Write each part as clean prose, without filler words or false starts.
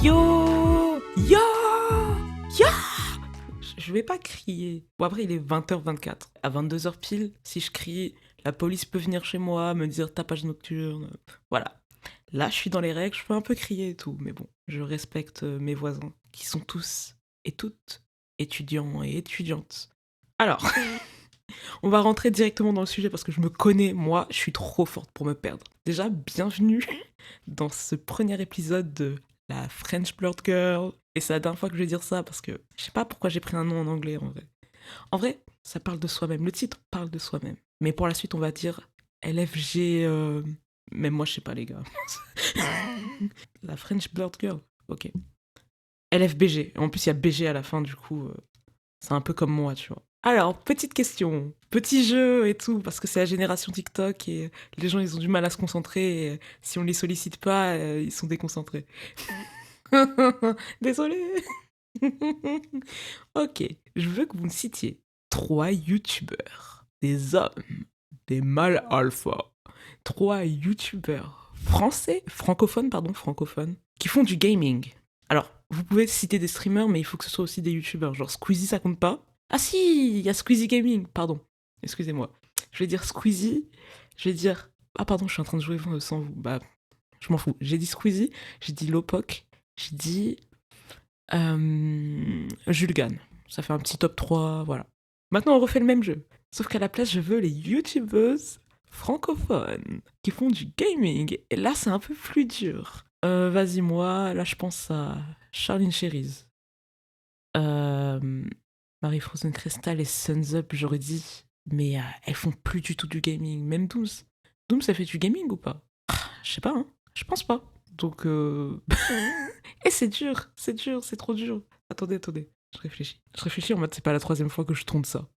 Yo! Yo! Yo! Je vais pas crier. Bon, après, il est 20h24. À 22h pile, si je crie, la police peut venir chez moi, me dire tapage nocturne. Voilà. Là, je suis dans les règles, je peux un peu crier et tout. Mais bon, je respecte mes voisins, qui sont tous et toutes étudiants et étudiantes. Alors, on va rentrer directement dans le sujet parce que je me connais, moi, je suis trop forte pour me perdre. Déjà, bienvenue dans ce premier épisode de la French Blurred Girl. Et c'est la dernière fois que je vais dire ça parce que je sais pas pourquoi j'ai pris un nom en anglais en vrai. En vrai, ça parle de soi-même. Le titre parle de soi-même. Mais pour la suite, on va dire LFG. Même moi, je sais pas, les gars. La French Blurred Girl. Ok. LFBG. En plus, il y a BG à la fin, du coup, c'est un peu comme moi, tu vois. Alors, petite question, petit jeu et tout, parce que c'est la génération TikTok et les gens, ils ont du mal à se concentrer. Et si on les sollicite pas, ils sont déconcentrés. Désolé. Ok, je veux que vous me citiez 3 youtubeurs, des hommes, des mâles alpha, 3 youtubeurs français, francophones, qui font du gaming. Alors, vous pouvez citer des streamers, mais il faut que ce soit aussi des youtubeurs. Genre Squeezie, ça compte pas? Ah si, il y a Squeezie Gaming, pardon. Excusez-moi. Je vais dire Squeezie, je vais dire... Ah pardon, je suis en train de jouer sans vous. Bah, je m'en fous. J'ai dit Squeezie, j'ai dit Lopoc, j'ai dit Jules Gann. Ça fait un petit top 3, voilà. Maintenant, on refait le même jeu. Sauf qu'à la place, je veux les youtubeuses francophones qui font du gaming. Et là, c'est un peu plus dur. Vas-y, moi, là, je pense à Charline Cherise. Marie-Frozen Crystal et Suns Up, j'aurais dit. Mais elles font plus du tout du gaming. Même Dooms. Dooms, ça fait du gaming ou pas? Je sais pas, hein. Je pense pas. Donc, et c'est dur, c'est trop dur. Attendez. Je réfléchis. En mode, c'est pas la 3e fois que je tourne ça.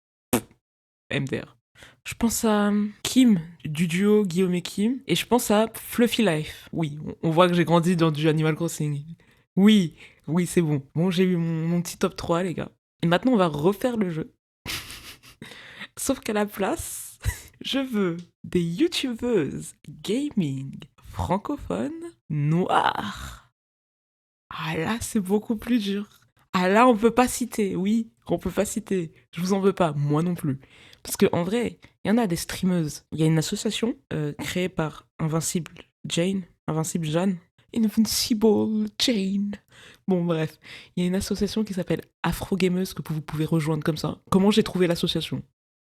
MDR. Je pense à Kim, du duo Guillaume et Kim. Et je pense à Fluffy Life. Oui, on voit que j'ai grandi dans du Animal Crossing. Oui, c'est bon. Bon, j'ai eu mon petit top 3, les gars. Et maintenant, on va refaire le jeu. Sauf qu'à la place, je veux des youtubeuses gaming francophones noires. Ah là, c'est beaucoup plus dur. Ah là, on peut pas citer, oui, on peut pas citer. Je vous en veux pas, moi non plus. Parce qu'en vrai, il y en a des streameuses. Il y a une association créée par Invincible Jane, Invincible Jeanne. Invincible Jane. Bon, bref, il y a une association qui s'appelle Afro Gameuse que vous pouvez rejoindre comme ça. Comment j'ai trouvé l'association?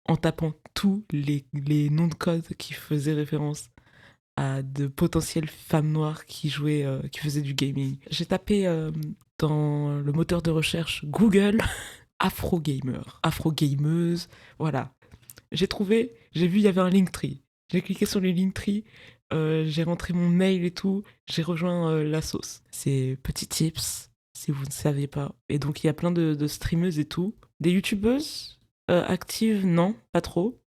En tapant tous les noms de code qui faisaient référence à de potentielles femmes noires qui jouaient, qui faisaient du gaming. J'ai tapé dans le moteur de recherche Google Afro Gamer, Afro Gameuse, voilà. J'ai vu il y avait un Linktree. J'ai cliqué sur le Linktree, j'ai rentré mon mail et tout, j'ai rejoint la sauce. C'est petit tips si vous ne saviez pas. Et donc il y a plein de streameuses et tout. Des youtubeuses actives, non, pas trop.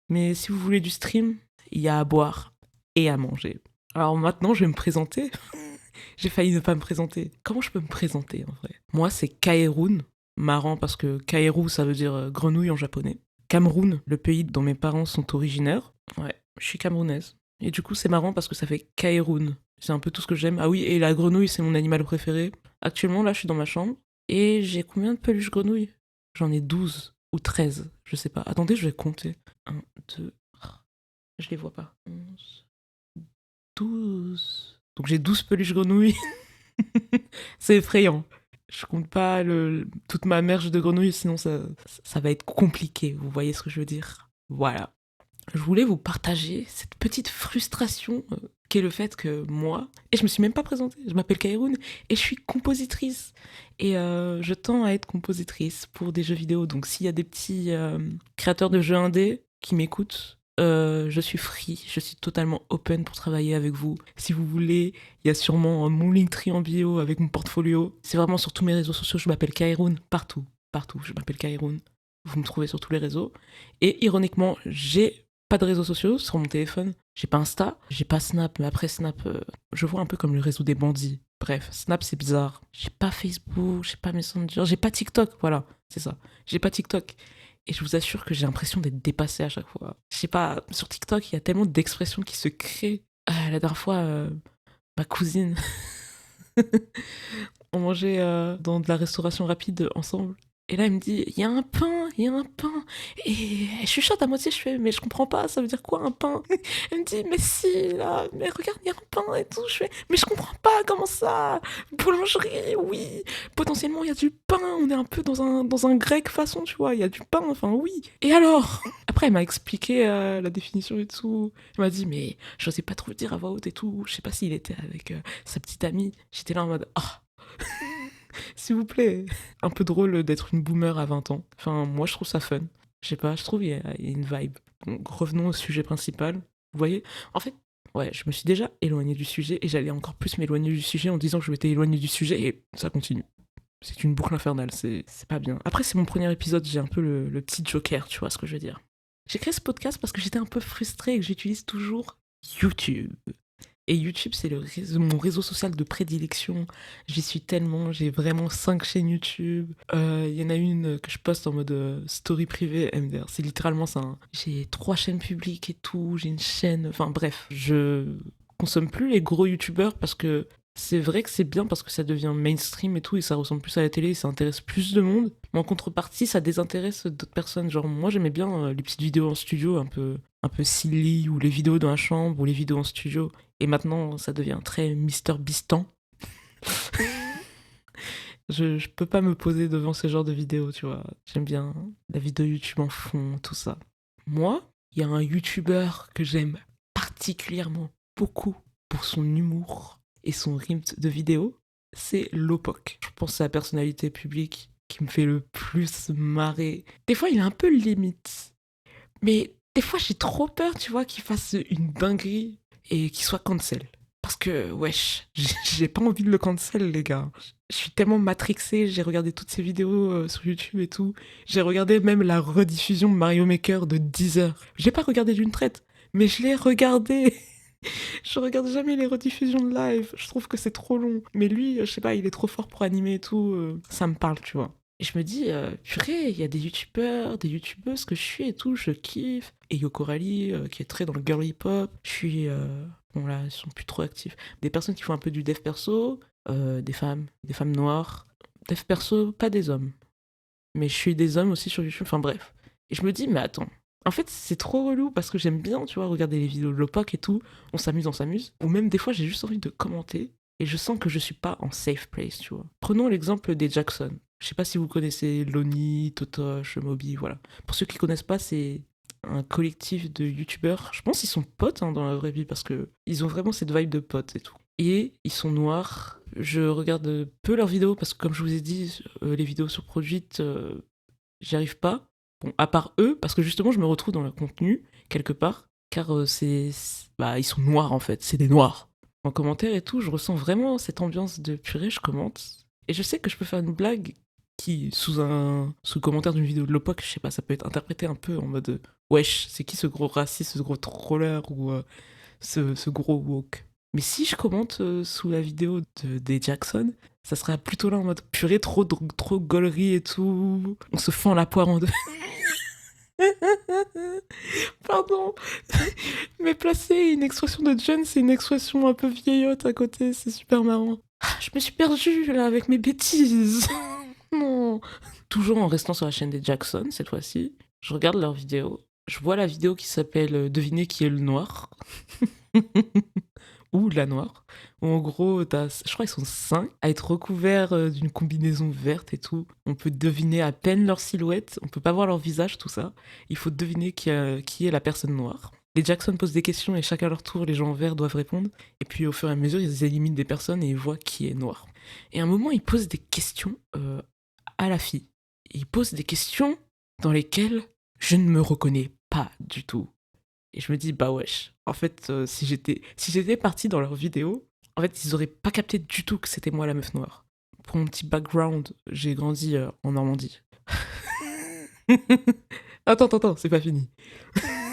Mais si vous voulez du stream, il y a à boire et à manger. Alors maintenant, je vais me présenter. J'ai failli ne pas me présenter. Comment je peux me présenter en vrai? Moi, c'est Kaerun. Marrant parce que Kaeru, ça veut dire grenouille en japonais. Cameroun, le pays dont mes parents sont originaires. Ouais, je suis camerounaise. Et du coup, c'est marrant parce que ça fait Kaerun. C'est un peu tout ce que j'aime. Ah oui, et la grenouille, c'est mon animal préféré. Actuellement, là, je suis dans ma chambre. Et j'ai combien de peluches grenouilles? J'en ai 12 ou 13, je sais pas. Attendez, je vais compter. 1, 2, je les vois pas. 11, 12. Donc j'ai 12 peluches grenouilles. C'est effrayant. Je compte pas toute ma merge de grenouilles, sinon ça va être compliqué. Vous voyez ce que je veux dire? Voilà. Je voulais vous partager cette petite frustration qu'est le fait que moi, et je me suis même pas présentée, je m'appelle Kairun et je suis compositrice. Et je tends à être compositrice pour des jeux vidéo. Donc s'il y a des petits créateurs de jeux indés qui m'écoutent, je suis free, je suis totalement open pour travailler avec vous. Si vous voulez, il y a sûrement mon Linktree en bio avec mon portfolio. C'est vraiment sur tous mes réseaux sociaux, je m'appelle Kairun, partout, je m'appelle Kairun. Vous me trouvez sur tous les réseaux. Et ironiquement, j'ai pas de réseaux sociaux sur mon téléphone. J'ai pas Insta, j'ai pas Snap, mais après Snap, je vois un peu comme le réseau des bandits. Bref, Snap c'est bizarre. J'ai pas Facebook, j'ai pas Messenger, j'ai pas TikTok, voilà, c'est ça. J'ai pas TikTok. Et je vous assure que j'ai l'impression d'être dépassée à chaque fois. Je sais pas, sur TikTok, il y a tellement d'expressions qui se créent. La dernière fois, ma cousine, On mangeait dans de la restauration rapide ensemble. Et là, il me dit, il y a un pain, il y a un pain. Et je chuchote à moitié, je fais, mais je comprends pas, ça veut dire quoi un pain? Elle me dit, mais si, là, mais regarde, il y a un pain et tout. Je fais, mais je comprends pas, comment ça? Boulangerie, oui. Potentiellement, il y a du pain, on est un peu dans un grec façon, tu vois, il y a du pain, enfin oui. Et alors? Après, elle m'a expliqué la définition et tout. Elle m'a dit, mais j'osais pas trop le dire à voix haute et tout. Je sais pas s'il était avec sa petite amie. J'étais là en mode, ah, s'il vous plaît. Un peu drôle d'être une boomer à 20 ans. Enfin, moi, je trouve ça fun. Je sais pas, je trouve il y a une vibe. Donc, revenons au sujet principal. Vous voyez, en fait, ouais, je me suis déjà éloigné du sujet et j'allais encore plus m'éloigner du sujet en disant que je m'étais éloigné du sujet et ça continue. C'est une boucle infernale, c'est pas bien. Après, c'est mon premier épisode, j'ai un peu le petit joker, tu vois ce que je veux dire. J'ai créé ce podcast parce que j'étais un peu frustrée et que j'utilise toujours YouTube. Et YouTube, c'est mon réseau social de prédilection. J'y suis tellement, j'ai vraiment 5 chaînes YouTube. Il y en a une que je poste en mode story privée, MDR. C'est littéralement ça, hein. J'ai 3 chaînes publiques et tout, j'ai une chaîne... Enfin bref, je consomme plus les gros YouTubeurs parce que c'est vrai que c'est bien parce que ça devient mainstream et tout, et ça ressemble plus à la télé, et ça intéresse plus de monde. Mais en contrepartie, ça désintéresse d'autres personnes. Genre, moi, j'aimais bien les petites vidéos en studio, un peu silly, ou les vidéos dans la chambre, ou les vidéos en studio. Et maintenant, ça devient très Mister Beastant. Je peux pas me poser devant ce genre de vidéos, tu vois. J'aime bien la vidéo YouTube en fond, tout ça. Moi, il y a un YouTuber que j'aime particulièrement beaucoup pour son humour et son rythme de vidéo, c'est Lopoc. Je pense que c'est la personnalité publique qui me fait le plus marrer. Des fois, il est un peu limite. Mais des fois, j'ai trop peur, tu vois, qu'il fasse une dinguerie et qu'il soit cancel. Parce que, wesh, j'ai pas envie de le cancel, les gars. Je suis tellement matrixée, j'ai regardé toutes ces vidéos sur YouTube et tout. J'ai regardé même la rediffusion de Mario Maker de 10 heures. J'ai pas regardé d'une traite, mais je l'ai regardé. Je regarde jamais les rediffusions de live. Je trouve que c'est trop long. Mais lui, je sais pas, il est trop fort pour animer et tout. Ça me parle, tu vois. Et je me dis, purée, il y a des youtubeurs, des youtubeuses que je suis et tout, je kiffe. Et Yoko Rally, qui est très dans le girly pop. Je suis. Bon, là, ils sont plus trop actifs. Des personnes qui font un peu du dev perso, des femmes noires. Dev perso, pas des hommes. Mais je suis des hommes aussi sur YouTube, enfin bref. Et je me dis, mais attends. En fait, c'est trop relou parce que j'aime bien, tu vois, regarder les vidéos de Lopoc et tout. On s'amuse, on s'amuse. Ou même des fois, j'ai juste envie de commenter. Et je sens que je suis pas en safe place, tu vois. Prenons l'exemple des Jackson. Je sais pas si vous connaissez Loni, Totosh, Moby, voilà. Pour ceux qui connaissent pas, c'est un collectif de youtubeurs. Je pense qu'ils sont potes hein, dans la vraie vie parce que ils ont vraiment cette vibe de potes et tout. Et ils sont noirs. Je regarde peu leurs vidéos parce que, comme je vous ai dit, les vidéos surproduites, j'y arrive pas. Bon, à part eux, parce que justement, je me retrouve dans le contenu, quelque part, car bah, ils sont noirs en fait, c'est des noirs. En commentaire et tout, je ressens vraiment cette ambiance de purée, je commente. Et je sais que je peux faire une blague qui, sous commentaire d'une vidéo de Lopoc, je sais pas, ça peut être interprété un peu en mode wesh, c'est qui ce gros raciste, ce gros troller ou ce gros woke. Mais si je commente sous la vidéo des Jackson, ça serait plutôt là en mode purée, trop gaulerie et tout. On se fend la poire en deux. Pardon. Mais placer une expression de John, c'est une expression un peu vieillotte à côté, c'est super marrant. Je me suis perdue là avec mes bêtises. Non. Toujours en restant sur la chaîne des Jackson cette fois-ci, je regarde leurs vidéos. Je vois la vidéo qui s'appelle Devinez qui est le noir. Ou la noire. Où en gros, je crois qu'ils sont 5 à être recouverts d'une combinaison verte et tout. On peut deviner à peine leur silhouette, on peut pas voir leur visage, tout ça. Il faut deviner qui est la personne noire. Les Jackson posent des questions et chacun à leur tour, les gens en vert doivent répondre. Et puis au fur et à mesure, ils éliminent des personnes et ils voient qui est noir. Et à un moment, ils posent des questions à la fille. Ils posent des questions dans lesquelles je ne me reconnais pas du tout. Et je me dis, bah wesh, en fait, si j'étais parti dans leur vidéo, en fait, ils auraient pas capté du tout que c'était moi la meuf noire. Pour mon petit background, j'ai grandi en Normandie. Attends, c'est pas fini.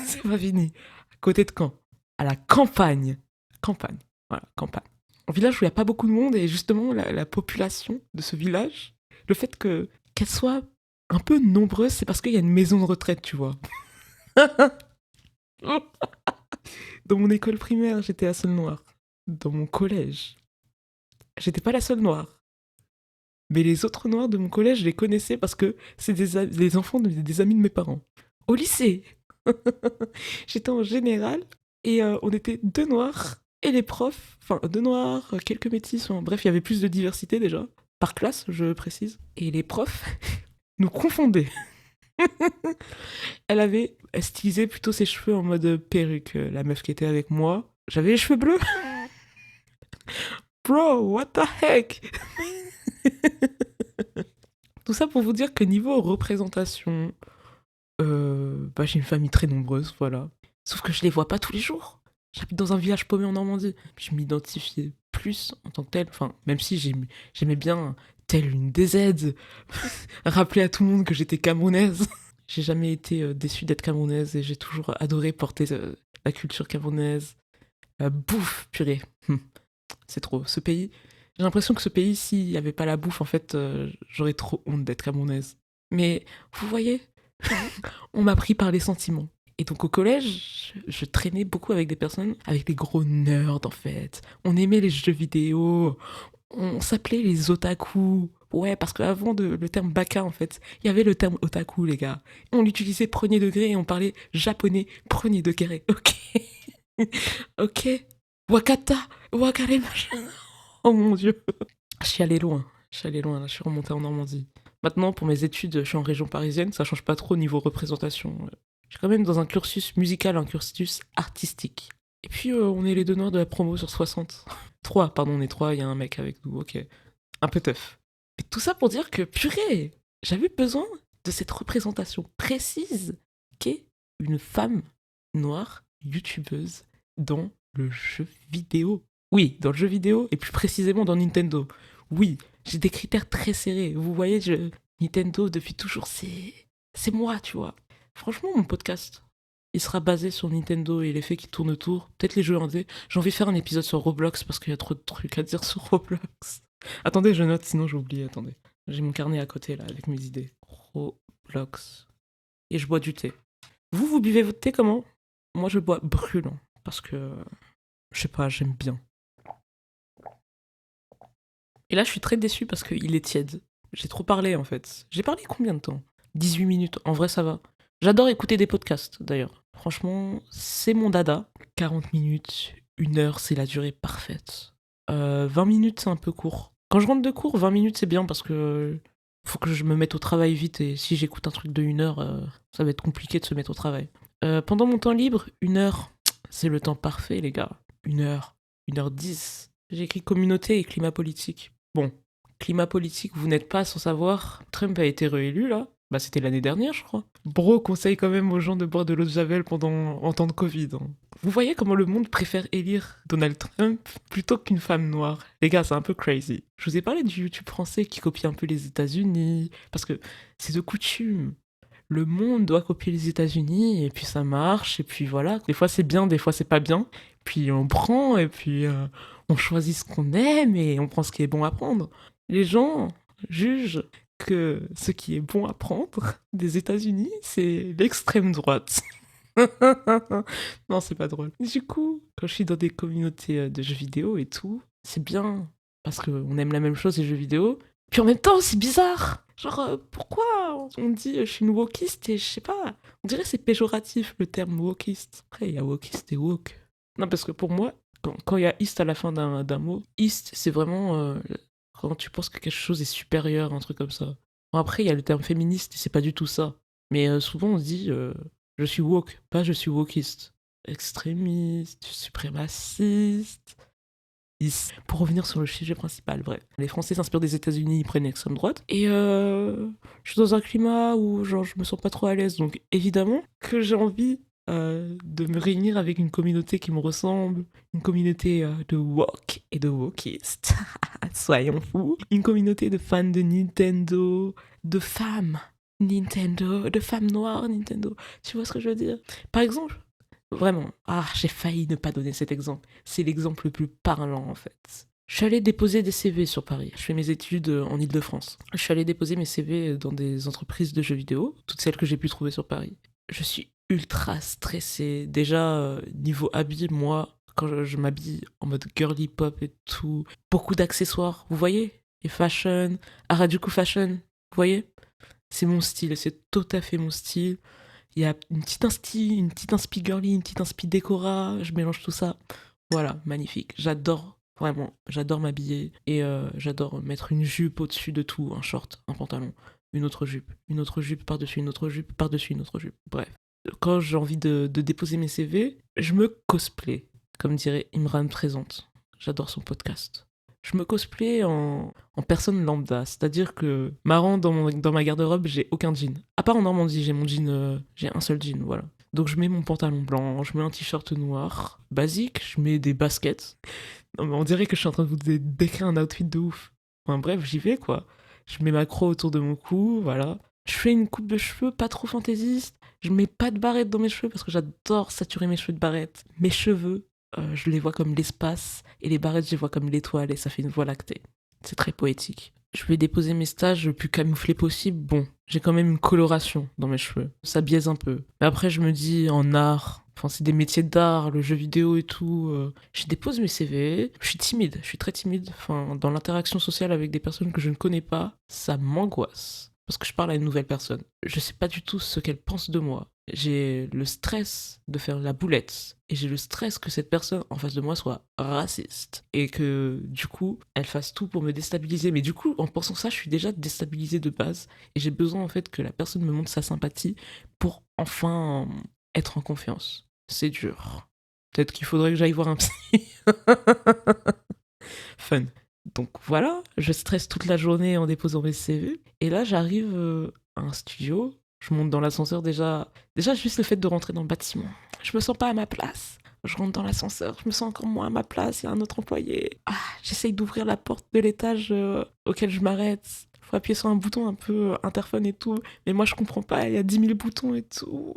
C'est pas fini. À côté de Caen. À la campagne. Campagne. Voilà, campagne. Un village où il n'y a pas beaucoup de monde et justement, la population de ce village, le fait qu'elle soit un peu nombreuse, c'est parce qu'il y a une maison de retraite, tu vois. Dans mon école primaire, j'étais la seule noire. Dans mon collège, j'étais pas la seule noire. Mais les autres noirs de mon collège, je les connaissais parce que c'est des enfants des amis de mes parents. Au lycée, j'étais en général et on était deux noirs et les profs, enfin deux noirs, quelques métis, bref, il y avait plus de diversité déjà, par classe, je précise. Et les profs nous confondaient. Elle stylisait plutôt ses cheveux en mode perruque, la meuf qui était avec moi. J'avais les cheveux bleus. Bro, what the heck? Tout ça pour vous dire que niveau représentation, j'ai une famille très nombreuse, voilà. Sauf que je les vois pas tous les jours. J'habite dans un village paumé en Normandie. Je m'identifiais plus en tant que tel, enfin, même si j'aimais bien, telle une DZ, rappeler à tout le monde que j'étais camerounaise. J'ai jamais été déçue d'être camerounaise et j'ai toujours adoré porter la culture camerounaise. La bouffe, purée. C'est trop. Ce pays, j'ai l'impression que ce pays, s'il n'y avait pas la bouffe, en fait, j'aurais trop honte d'être camerounaise. Mais vous voyez, on m'a pris par les sentiments. Et donc au collège, je traînais beaucoup avec des personnes, avec des gros nerds en fait. On aimait les jeux vidéo, on s'appelait les otaku. Ouais, parce qu'avant le terme baka en fait, il y avait le terme otaku les gars. On l'utilisait premier degré et on parlait japonais premier degré. Ok. Ok. Wakata, wakare machin. Oh mon dieu. Je suis allée loin, là, je suis remontée en Normandie. Maintenant, pour mes études, je suis en région parisienne, ça change pas trop niveau représentation. Je suis quand même dans un cursus musical, un cursus artistique. Et puis, on est les deux noirs de la promo sur 60. Trois, pardon, on est trois, il y a un mec avec nous, ok. Un peu tough. Et tout ça pour dire que, purée, j'avais besoin de cette représentation précise qu'est une femme noire youtubeuse dans le jeu vidéo. Oui, dans le jeu vidéo, et plus précisément dans Nintendo. Oui, j'ai des critères très serrés. Vous voyez, Nintendo, depuis toujours, c'est moi, tu vois. Franchement, mon podcast, il sera basé sur Nintendo et les faits qui tournent autour. Peut-être les jeux indés. J'ai envie de faire un épisode sur Roblox parce qu'il y a trop de trucs à dire sur Roblox. Attendez, je note, sinon j'ai oublié. Attendez. J'ai mon carnet à côté, là, avec mes idées. Roblox. Et je bois du thé. Vous buvez votre thé comment? Moi, je bois brûlant. Parce que, je sais pas, j'aime bien. Et là, je suis très déçue parce qu'il est tiède. J'ai trop parlé, en fait. J'ai parlé combien de temps? 18 minutes. En vrai, ça va. J'adore écouter des podcasts, d'ailleurs. Franchement, c'est mon dada. 40 minutes, 1 heure, c'est la durée parfaite. 20 minutes, c'est un peu court. Quand je rentre de cours, 20 minutes, c'est bien parce que faut que je me mette au travail vite et si j'écoute un truc de 1 heure, ça va être compliqué de se mettre au travail. Pendant mon temps libre, 1 heure, c'est le temps parfait, les gars. 1 heure, 1h10. J'ai écrit communauté et climat politique. Bon, climat politique, vous n'êtes pas sans savoir, Trump a été réélu, là. Bah, c'était l'année dernière, je crois. Bro conseille quand même aux gens de boire de l'eau de Javel en temps de Covid. Hein. Vous voyez comment le monde préfère élire Donald Trump plutôt qu'une femme noire. Les gars, c'est un peu crazy. Je vous ai parlé du YouTube français qui copie un peu les États-Unis, parce que c'est de coutume. Le monde doit copier les États-Unis, et puis ça marche, et puis voilà. Des fois c'est bien, des fois c'est pas bien. Puis on prend, et puis on choisit ce qu'on aime, et on prend ce qui est bon à prendre. Les gens jugent que ce qui est bon à prendre des États-Unis, c'est l'extrême droite. Non, c'est pas drôle. Du coup, quand je suis dans des communautés de jeux vidéo et tout, c'est bien parce qu'on aime la même chose, les jeux vidéo. Puis en même temps, c'est bizarre. Genre, pourquoi on dit je suis une wokiste et je sais pas. On dirait que c'est péjoratif le terme wokiste. Après, il y a wokiste et woke. Non, parce que pour moi, quand il y a ist à la fin d'un mot, ist, c'est vraiment quand tu penses que quelque chose est supérieur, un truc comme ça. Bon, après, il y a le terme féministe et c'est pas du tout ça. Mais souvent, on se dit je suis woke, pas je suis wokiste. Extrémiste, suprémaciste. Pour revenir sur le sujet principal, bref. Les Français s'inspirent des États-Unis, ils prennent l'extrême droite. Et je suis dans un climat où genre, je me sens pas trop à l'aise. Donc évidemment que j'ai envie de me réunir avec une communauté qui me ressemble. Une communauté de woke et de wokistes. Soyons fous. Une communauté de fans de Nintendo, de femmes Nintendo, de femmes noires Nintendo. Tu vois ce que je veux dire? Par exemple, vraiment, j'ai failli ne pas donner cet exemple. C'est l'exemple le plus parlant en fait. Je suis allée déposer des CV sur Paris. Je fais mes études en Île-de-France. Je suis allée déposer mes CV dans des entreprises de jeux vidéo, toutes celles que j'ai pu trouver sur Paris. Je suis ultra stressée. Déjà, niveau habit, moi, quand je m'habille en mode girly pop et tout. Beaucoup d'accessoires, vous voyez? Et fashion, Harajuku fashion, vous voyez? C'est mon style, c'est tout à fait mon style. Il y a une petite inspi girly, une petite inspi décora, je mélange tout ça. Voilà, magnifique. J'adore, vraiment, j'adore m'habiller et j'adore mettre une jupe au-dessus de tout, un short, un pantalon, une autre jupe par-dessus une autre jupe, par-dessus une autre jupe. Bref. Quand j'ai envie de déposer mes CV, je me cosplay, comme dirait Imran Présente. J'adore son podcast. Je me cosplay en personne lambda, c'est-à-dire que marrant dans ma garde-robe, j'ai aucun jean. À part en Normandie, j'ai mon jean, j'ai un seul jean, voilà. Donc je mets mon pantalon blanc, je mets un t-shirt noir, basique, je mets des baskets. Non mais on dirait que je suis en train de vous décrire un outfit de ouf. Enfin bref, j'y vais quoi. Je mets ma croix autour de mon cou, voilà. Je fais une coupe de cheveux pas trop fantaisiste. Je mets pas de barrette dans mes cheveux parce que j'adore saturer mes cheveux de barrette. Mes cheveux, je les vois comme l'espace et les barrettes, je les vois comme l'étoile et ça fait une voie lactée. C'est très poétique. Je vais déposer mes stages le plus camouflé possible. Bon, j'ai quand même une coloration dans mes cheveux. Ça biaise un peu. Mais après, je me dis, en art, enfin, c'est des métiers d'art, le jeu vidéo et tout. Je dépose mes CV. Je suis timide, je suis très timide. Enfin, dans l'interaction sociale avec des personnes que je ne connais pas, ça m'angoisse. Parce que je parle à une nouvelle personne. Je sais pas du tout ce qu'elle pense de moi. J'ai le stress de faire la boulette. Et j'ai le stress que cette personne en face de moi soit raciste. Et que, du coup, elle fasse tout pour me déstabiliser. Mais du coup, en pensant ça, je suis déjà déstabilisée de base. Et j'ai besoin, en fait, que la personne me montre sa sympathie pour enfin être en confiance. C'est dur. Peut-être qu'il faudrait que j'aille voir un psy. Fun. Donc voilà, je stresse toute la journée en déposant mes CV. Et là, j'arrive à un studio. Je monte dans l'ascenseur déjà. Déjà, juste le fait de rentrer dans le bâtiment. Je me sens pas à ma place. Je rentre dans l'ascenseur, je me sens encore moins à ma place. Il y a un autre employé. Ah, j'essaye d'ouvrir la porte de l'étage auquel je m'arrête. Faut appuyer sur un bouton un peu interphone et tout. Mais moi, je comprends pas. Il y a 10 000 boutons et tout.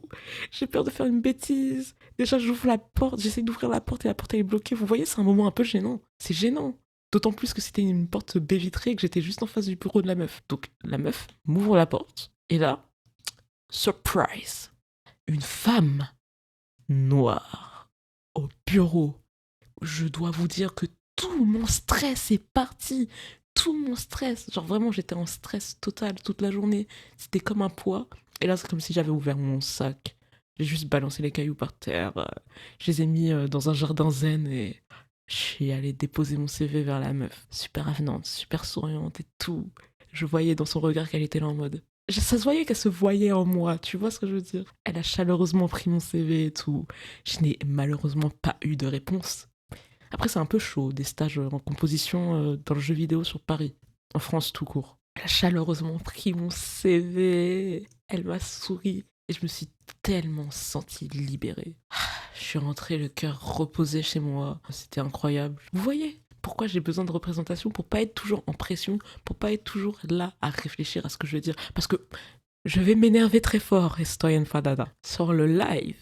J'ai peur de faire une bêtise. Déjà, j'ouvre la porte. J'essaye d'ouvrir la porte et la porte elle est bloquée. Vous voyez, c'est un moment un peu gênant. C'est gênant. D'autant plus que c'était une porte baie vitrée et que j'étais juste en face du bureau de la meuf. Donc la meuf m'ouvre la porte et là, surprise, une femme noire au bureau. Je dois vous dire que tout mon stress est parti. Tout mon stress. Genre vraiment, j'étais en stress total toute la journée. C'était comme un poids. Et là, c'est comme si j'avais ouvert mon sac. J'ai juste balancé les cailloux par terre. Je les ai mis dans un jardin zen et je suis allée déposer mon CV vers la meuf. Super avenante, super souriante et tout. Je voyais dans son regard qu'elle était là en mode. Ça se voyait qu'elle se voyait en moi, tu vois ce que je veux dire? Elle a chaleureusement pris mon CV et tout. Je n'ai malheureusement pas eu de réponse. Après, c'est un peu chaud, des stages en composition dans le jeu vidéo sur Paris, en France tout court. Elle a chaleureusement pris mon CV, elle m'a souri et je me suis tellement sentie libérée. Je suis rentrée le cœur reposé chez moi, c'était incroyable. Vous voyez pourquoi j'ai besoin de représentation pour pas être toujours en pression, pour pas être toujours là à réfléchir à ce que je veux dire. Parce que je vais m'énerver très fort, Estoy en Fadada, sur le live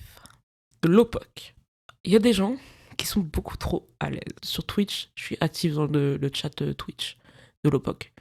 de Lopok. Il y a des gens qui sont beaucoup trop à l'aise. Sur Twitch, je suis active dans le chat Twitch de Lopok.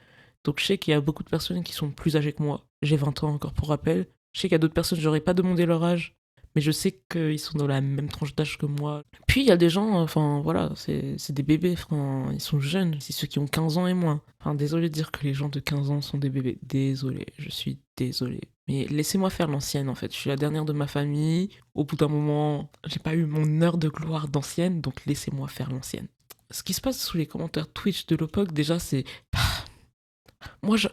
Donc je sais qu'il y a beaucoup de personnes qui sont plus âgées que moi. J'ai 20 ans encore pour rappel. Je sais qu'il y a d'autres personnes, j'aurais pas demandé leur âge, mais je sais qu'ils sont dans la même tranche d'âge que moi. Puis il y a des gens, enfin voilà, c'est des bébés, enfin, ils sont jeunes, c'est ceux qui ont 15 ans et moins. Enfin, désolé de dire que les gens de 15 ans sont des bébés. Désolé, je suis désolé. Mais laissez-moi faire l'ancienne en fait. Je suis la dernière de ma famille. Au bout d'un moment, j'ai pas eu mon heure de gloire d'ancienne, donc laissez-moi faire l'ancienne. Ce qui se passe sous les commentaires Twitch de Lopok, déjà, c'est. Moi, j'ai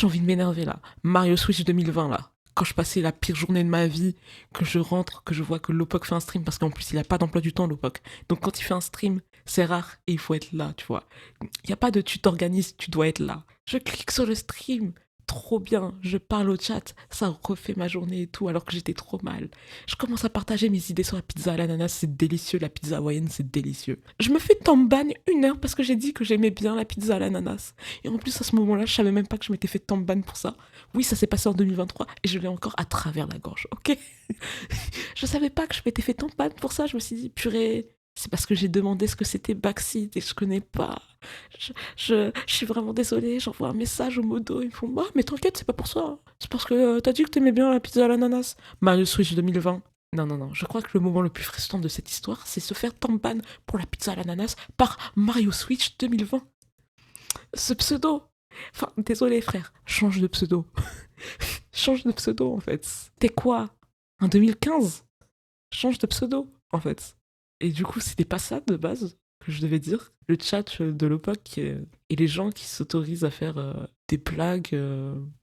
envie de m'énerver là. Mario Switch 2020 là. Quand je passais la pire journée de ma vie, que je rentre, que je vois que Lopok fait un stream, parce qu'en plus il a pas d'emploi du temps Lopok. Donc quand il fait un stream, c'est rare et il faut être là, tu vois. Il n'y a pas de tu t'organises, tu dois être là. Je clique sur le stream, trop bien, je parle au chat, ça refait ma journée et tout alors que j'étais trop mal. Je commence à partager mes idées sur la pizza à l'ananas, c'est délicieux, la pizza hawaïenne c'est délicieux. Je me fais tamban 1 heure parce que j'ai dit que j'aimais bien la pizza à l'ananas. Et en plus à ce moment-là, je savais même pas que je m'étais fait tamban pour ça. Oui, ça s'est passé en 2023 et je l'ai encore à travers la gorge, ok. Je savais pas que je m'étais fait tamban pour ça, je me suis dit purée, c'est parce que j'ai demandé ce que c'était backseat et je connais pas. Je suis vraiment désolée, j'envoie un message au modo, ils me font « Ah, mais t'inquiète, c'est pas pour ça. C'est parce que t'as dit que t'aimais bien la pizza à l'ananas. » Mario Switch 2020. Non, non, non. Je crois que le moment le plus frustrant de cette histoire, c'est se faire ban pour la pizza à l'ananas par Mario Switch 2020. Ce pseudo. Enfin, désolé frère, change de pseudo. Change de pseudo en fait. T'es quoi? En 2015? Change de pseudo en fait. Et du coup, c'était pas ça de base que je devais dire. Le chat de Lopoc et les gens qui s'autorisent à faire des blagues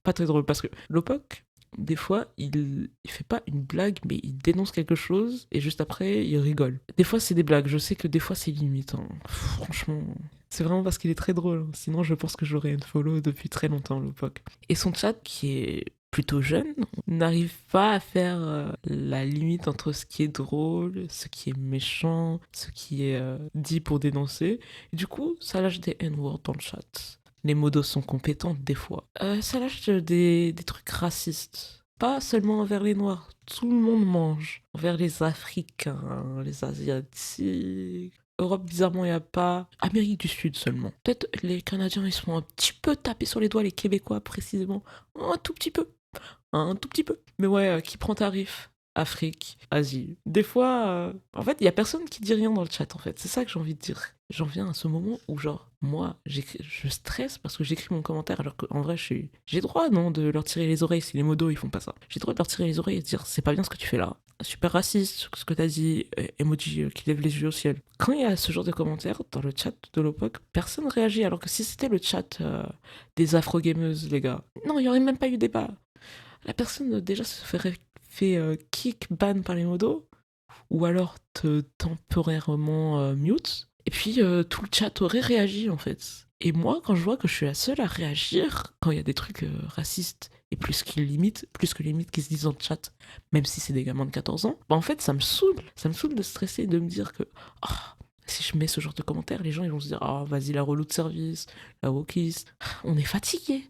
pas très drôles. Parce que Lopoc, des fois, il fait pas une blague, mais il dénonce quelque chose et juste après, il rigole. Des fois, c'est des blagues. Je sais que des fois, c'est limite. Hein. Franchement, c'est vraiment parce qu'il est très drôle. Hein. Sinon, je pense que j'aurais unfollow depuis très longtemps, Lopoc. Et son chat, qui est plutôt jeune, n'arrive pas à faire la limite entre ce qui est drôle, ce qui est méchant, ce qui est dit pour dénoncer. Et du coup, ça lâche des N-words dans le chat. Les modos sont compétentes des fois. Ça lâche des trucs racistes. Pas seulement envers les Noirs, tout le monde mange. Envers les Africains, les Asiatiques. Europe, bizarrement, il n'y a pas. Amérique du Sud seulement. Peut-être les Canadiens, ils sont un petit peu tapés sur les doigts, les Québécois précisément. Un tout petit peu. Un tout petit peu. Mais ouais, qui prend tarif? Afrique, Asie. Des fois, en fait, il y a personne qui dit rien dans le chat, en fait. C'est ça que j'ai envie de dire. J'en viens à ce moment où, genre, moi, je stresse parce que j'écris mon commentaire alors qu'en vrai, j'ai droit, non, de leur tirer les oreilles si les modos, ils font pas ça. J'ai droit de leur tirer les oreilles et de dire, c'est pas bien ce que tu fais là. Super raciste, ce que t'as dit, emoji qui lève les yeux au ciel. Quand il y a ce genre de commentaires dans le chat de Lopoc, personne réagit. Alors que si c'était le chat des afro-gameuses, les gars, non, il y aurait même pas eu débat. La personne déjà se fait kick, ban par les modos, ou alors te temporairement mute, et puis tout le chat aurait réagi en fait. Et moi, quand je vois que je suis la seule à réagir, quand il y a des trucs racistes, et plus que limite qui se disent dans le chat, même si c'est des gamins de 14 ans, bah en fait ça me saoule de stresser et de me dire que si je mets ce genre de commentaires, les gens ils vont se dire vas-y la relou de service, la wokiste, on est fatigué.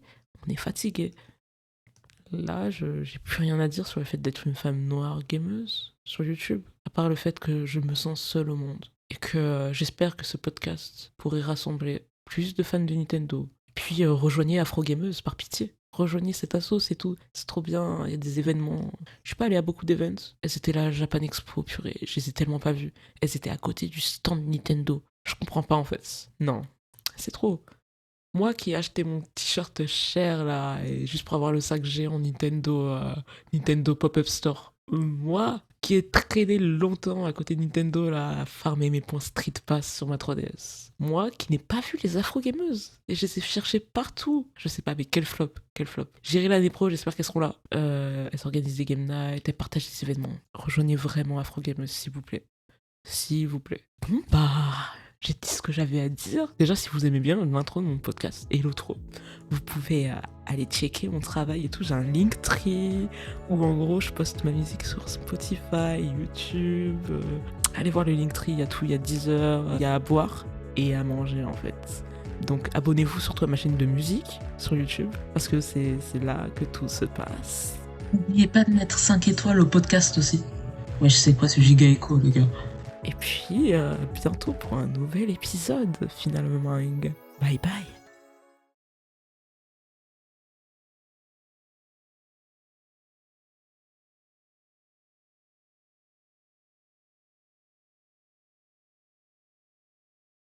Là, j'ai plus rien à dire sur le fait d'être une femme noire gameuse sur YouTube, à part le fait que je me sens seule au monde. Et que j'espère que ce podcast pourrait rassembler plus de fans de Nintendo. Puis rejoignez Afro Gameuse, par pitié. Rejoignez cet assaut, c'est tout. C'est trop bien, il y a des événements. Je suis pas allée à beaucoup d'events. Elles étaient là à Japan Expo, purée, je les ai tellement pas vues. Elles étaient à côté du stand Nintendo. Je comprends pas en fait. Non, c'est trop. Moi qui ai acheté mon t-shirt cher là, et juste pour avoir le sac géant Nintendo Pop-Up Store. Moi qui ai traîné longtemps à côté de Nintendo là, à farmer mes points Street Pass sur ma 3DS. Moi qui n'ai pas vu les afro-gameuses. Et je les ai cherchées partout. Je sais pas, mais quel flop. J'irai l'année pro, j'espère qu'elles seront là. Elles organisent des game nights, elles partagent des événements. Rejoignez vraiment Afro-gameuses, s'il vous plaît. S'il vous plaît. Bon, bah, j'ai dit ce que j'avais à dire. Déjà, si vous aimez bien l'intro de mon podcast et l'outro, vous pouvez aller checker mon travail et tout. J'ai un Linktree où en gros je poste ma musique sur Spotify, YouTube. Allez voir le Linktree, il y a tout, il y a Deezer, il y a à boire et à manger en fait. Donc abonnez-vous surtout à ma chaîne de musique sur YouTube parce que c'est là que tout se passe. N'oubliez pas de mettre 5 étoiles au podcast aussi. Ouais, je sais quoi ce giga écho, les gars. Et puis, bientôt pour un nouvel épisode, finalement. Bye bye.